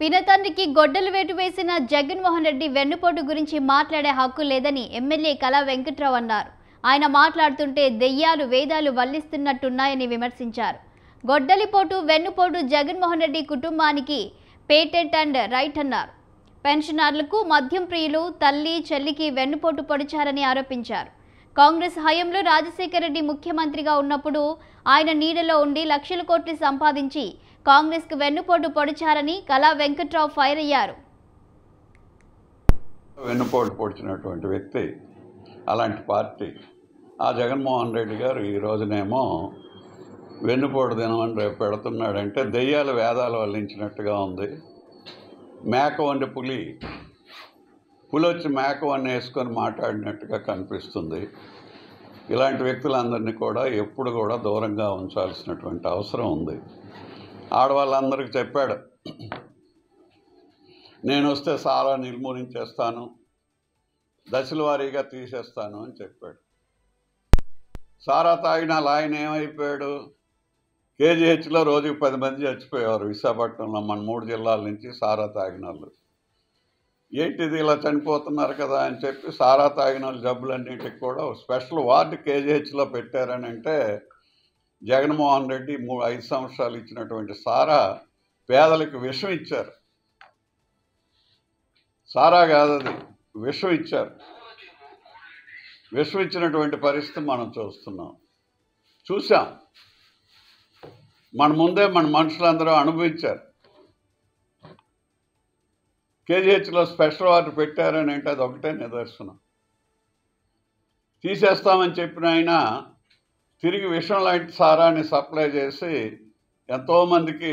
పినతండ్రికి గొడ్డలు వేటు వేసిన జగన్మోహన్ రెడ్డి వెన్నుపోటు గురించి మాట్లాడే హక్కు లేదని ఎమ్మెల్యే కళా వెంకట్రావు అన్నారు. ఆయన మాట్లాడుతుంటే దెయ్యాలు వేదాలు వల్లిస్తున్నట్టున్నాయని విమర్శించారు. గొడ్డలిపోటు వెన్నుపోటు జగన్మోహన్ రెడ్డి కుటుంబానికి పేటెంట్ అండ్ రైట్ అన్నారు. పెన్షనర్లకు మద్యం ప్రియులు తల్లి చెల్లికి వెన్నుపోటు పొడిచారని ఆరోపించారు. కాంగ్రెస్ హయాంలో రాజశేఖర రెడ్డి ముఖ్యమంత్రిగా ఉన్నప్పుడు ఆయన నీడలో ఉండి లక్షల కోట్లు సంపాదించి కాంగ్రెస్ కు వెన్నుపోటు పొడిచారని కళా వెంకట్రావు ఫైర్ అయ్యారు. వెన్నుపోటు పొడిచినటువంటి వ్యక్తి అలాంటి పార్టీ ఆ జగన్మోహన్ రెడ్డి గారు ఈ రోజునేమో వెన్నుపోటు దినమని రేపు పెడుతున్నాడంటే దెయ్యాలు వేదాలు వల్లించినట్టుగా ఉంది. మేక వండి పులి వచ్చి మేక వన్ని వేసుకొని మాట్లాడినట్టుగా కనిపిస్తుంది. ఇలాంటి వ్యక్తులందరినీ కూడా ఎప్పుడు కూడా దూరంగా ఉంచాల్సినటువంటి అవసరం ఉంది. ఆడవాళ్ళందరికీ చెప్పాడు, నేను వస్తే సారా నిర్మూలించేస్తాను, దశల వారీగా తీసేస్తాను అని చెప్పాడు. సారా తాగిన ఆయన ఏమైపోయాడు? కేజీహెచ్లో రోజుకి 10 మంది చచ్చిపోయేవారు విశాఖపట్నంలో. మన 3 జిల్లాల నుంచి సారా తాగిన వాళ్ళు. ఏంటిది ఇలా చనిపోతున్నారు కదా అని చెప్పి సారా తాగిన వాళ్ళు జబ్బులన్నింటికి కూడా స్పెషల్ వార్డు కేజీహెచ్లో పెట్టారని అంటే జగన్మోహన్ రెడ్డి 5 సంవత్సరాలు ఇచ్చినటువంటి సారా పేదలకు విషం ఇచ్చారు. సారా కాదు, అది విషం ఇచ్చారు. విషం ఇచ్చినటువంటి పరిస్థితి మనం చూసాం. మన ముందే మన మనుషులందరూ అనుభవించారు. కేజీహెచ్లో స్పెషల్ వార్డు పెట్టారని అంటే అది ఒకటే నిదర్శనం. తీసేస్తామని చెప్పిన ఆయన తిరిగి విషం లాంటి సారాన్ని సప్లై చేసి ఎంతోమందికి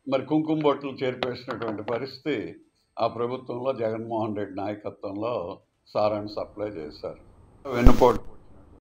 మరి కుంకుమ బొట్లు చేర్పేసినటువంటి పరిస్థితి ఆ ప్రభుత్వంలో జగన్మోహన్ రెడ్డి నాయకత్వంలో సారాన్ని సప్లై చేశారు. వెన్నుపోటు